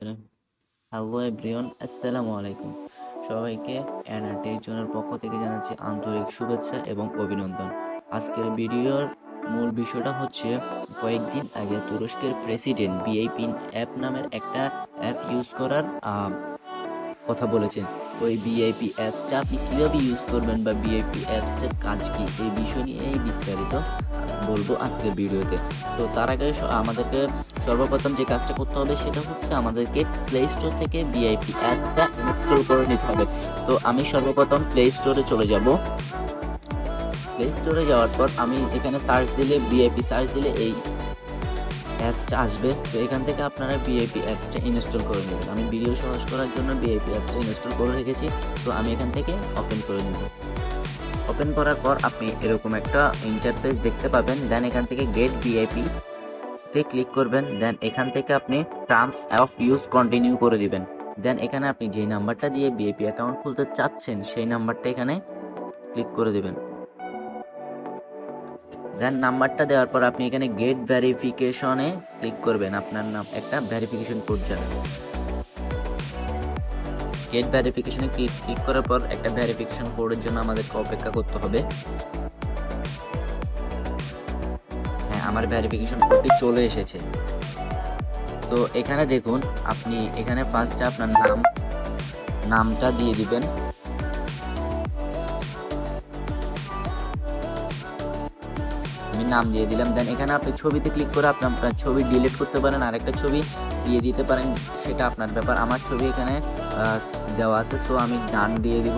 Hello everyone, আসসালামু আলাইকুম। সবাইকে এনআরটির জনের পক্ষ থেকে জানাচ্ছি আন্তরিক শুভেচ্ছা এবং অভিনন্দন। আজকের ভিডিওর মূল বিষয়টা হচ্ছে, কয়েকদিন আগে তুরস্কের প্রেসিডেন্ট ভিআইপি অ্যাপ নামের একটা অ্যাপ ইউজ করার কথা বলেছেন। ওই ভিআইপি অ্যাপসটা আপনি কীভাবে ইউজ করবেন বা ভিআইপি অ্যাপসটার কাজ কী, এই বিষয় নিয়ে বিস্তারিত বলবো আজকের ভিডিওতে। তো তার আগে আমাদেরকে সর্বপ্রথম যে কাজটা করতে হবে সেটা হচ্ছে আমাদেরকে প্লে স্টোর থেকে ভিআইপি অ্যাপসটা ইনস্টল করে নিতে হবে। তো আমি সর্বপ্রথম প্লে স্টোরে চলে যাব। প্লে স্টোরে যাওয়ার পর আমি এখানে সার্চ দিলে ভিআইপি সার্চ দিলে এই অ্যাপসটা আসবে। তো এখান থেকে আপনারা ভিআইপি অ্যাপসটা ইনস্টল করে নেবেন। আমি ভিডিও সহজ করার জন্য ভিআইপি অ্যাপসটা ইনস্টল করে রেখেছি। তো আমি এখান থেকে ওপেন করে নেব। ওপেন করার পর আপনি এরকম একটা ইন্টারফেস দেখতে পাবেন। দেন এখান থেকে গেট ভিআইপি তে ক্লিক করবেন। দেন এখান থেকে আপনি টার্মস অফ ইউজ কন্টিনিউ করে দিবেন। দেন এখানে আপনি যে নাম্বারটা দিয়ে ভিআইপি অ্যাকাউন্ট খুলতে চাচ্ছেন সেই নাম্বারটা এখানে ক্লিক করে দিবেন। দেন নাম্বারটা দেওয়ার পর আপনি এখানে গেট ভেরিফিকেশনে ক্লিক করবেন। আপনার নাম একটা ভেরিফিকেশন কোড যাবে। গেট ভেরিফিকেশনে ক্লিক করার পর একটা ভেরিফিকেশন কোডের জন্য আমাদেরকে অপেক্ষা করতে হবে। হ্যাঁ, আমার ভেরিফিকেশন কোডটি চলে এসেছে। তো এখানে দেখুন, আপনি এখানে ফার্স্টে আপনার নামটা দিয়ে দিবেন। আমি নাম দিয়ে দিলাম। দেন এখানে আপনি ছবিতে ক্লিক করে আপনার ছবি ডিলিট করতে পারেন, আরেকটা ছবি দিয়ে দিতে পারেন, সেটা আপনার ব্যাপার। আমার ছবি এখানে দেওয়া আছে, সো আমি ডান দিয়ে দিব।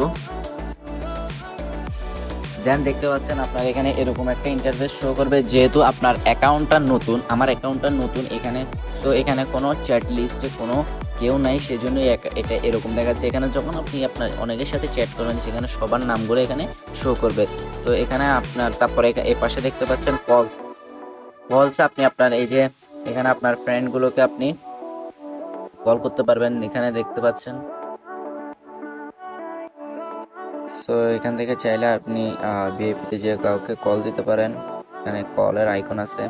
দেন দেখতে পাচ্ছেন আপনার এখানে এরকম একটা ইন্টারফেস শো করবে। যেহেতু আপনার অ্যাকাউন্টটা নতুন, আমার অ্যাকাউন্টটা নতুন এখানে, তো এখানে কোনো চ্যাট লিস্টে কোনো কেউ নাই, সেজন্য এটা এরকম দেখাচ্ছে। এখানে যখন আপনি আপনার অনেকের সাথে চ্যাট করবেন সেখানে সবার নামগুলো এখানে শো করবে। তো এখানে আপনার তারপরে এই পাশে দেখতে পাচ্ছেন কলস আপনি আপনার এই যে এখানে আপনার ফ্রেন্ডগুলোকে আপনি কল করতে পারবেন, এখানে দেখতে পাচ্ছেন। সো এখান থেকে চাইলে আপনি ভিআইপিতে যে কাউকে কল দিতে পারেন, এখানে কলের আইকন আছে।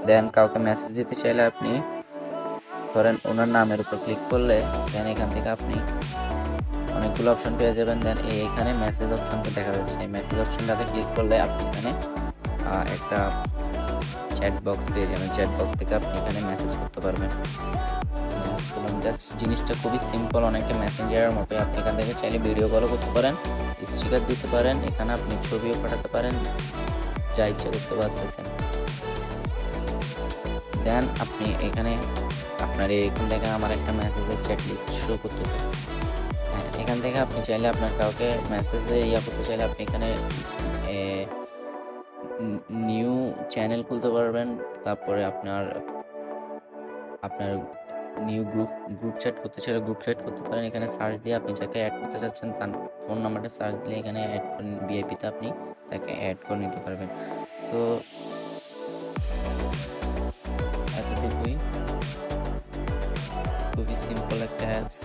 দেন কাউকে মেসেজ দিতে চাইলে আপনি ধরেন ওনার নামের উপর ক্লিক করলে দেন এখান থেকে আপনি অনেকগুলো অপশন পেয়ে যাবেন। দেন এখানে মেসেজ অপশনটা দেখা যাচ্ছে। এই মেসেজ অপশনটাতে ক্লিক করলে আপনি এখানে একটা চ্যাট বক্স পেয়ে যাবেন। চ্যাট বক্স থেকে আপনি এখানে মেসেজ করতে পারবেন। জাস্ট জিনিসটা খুবই সিম্পল, অনেকটা মেসেঞ্জারের মতো। আপনি এখান থেকে চাইলে ভিডিও কলও করতে পারেন, স্টিকার দিতে পারেন, এখানে আপনি ছবিও পাঠাতে পারেন, যা ইচ্ছা করতে পারতেছেন। দেন আপনি এখানে আপনার এখান থেকে আমার একটা মেসেজের চ্যাট লিস্ট শো করতেছে। হ্যাঁ, এখান থেকে আপনি চাইলে আপনার কাউকে মেসেজে করতে চাইলে আপনি এখানে নিউ চ্যানেল খুলতে পারবেন। তারপরে আপনার নিউ গ্রুপ চ্যাট করতে চাইলে গ্রুপ চ্যাট করতে পারেন। এখানে সার্চ দিয়ে আপনি যাকে অ্যাড করতে চাচ্ছেন তার ফোন নাম্বারটা সার্চ দিলে এখানে অ্যাড করে ভিআইপিতে আপনি তাকে অ্যাড করে নিতে পারবেন। সো এতটুকুই, খুবই সিম্পল একটা অ্যাপস,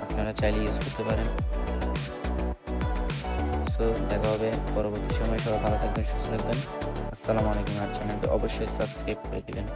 আপনারা চাইলে ইউজ করতে পারেন। সো দেখা হবে পরবর্তী সময়। সবাই ভালো থাকবেন, সুস্থ থাকবেন। আসসালামু আলাইকুম। আর চ্যানেলটি অবশ্যই সাবস্ক্রাইব করে দেবেন।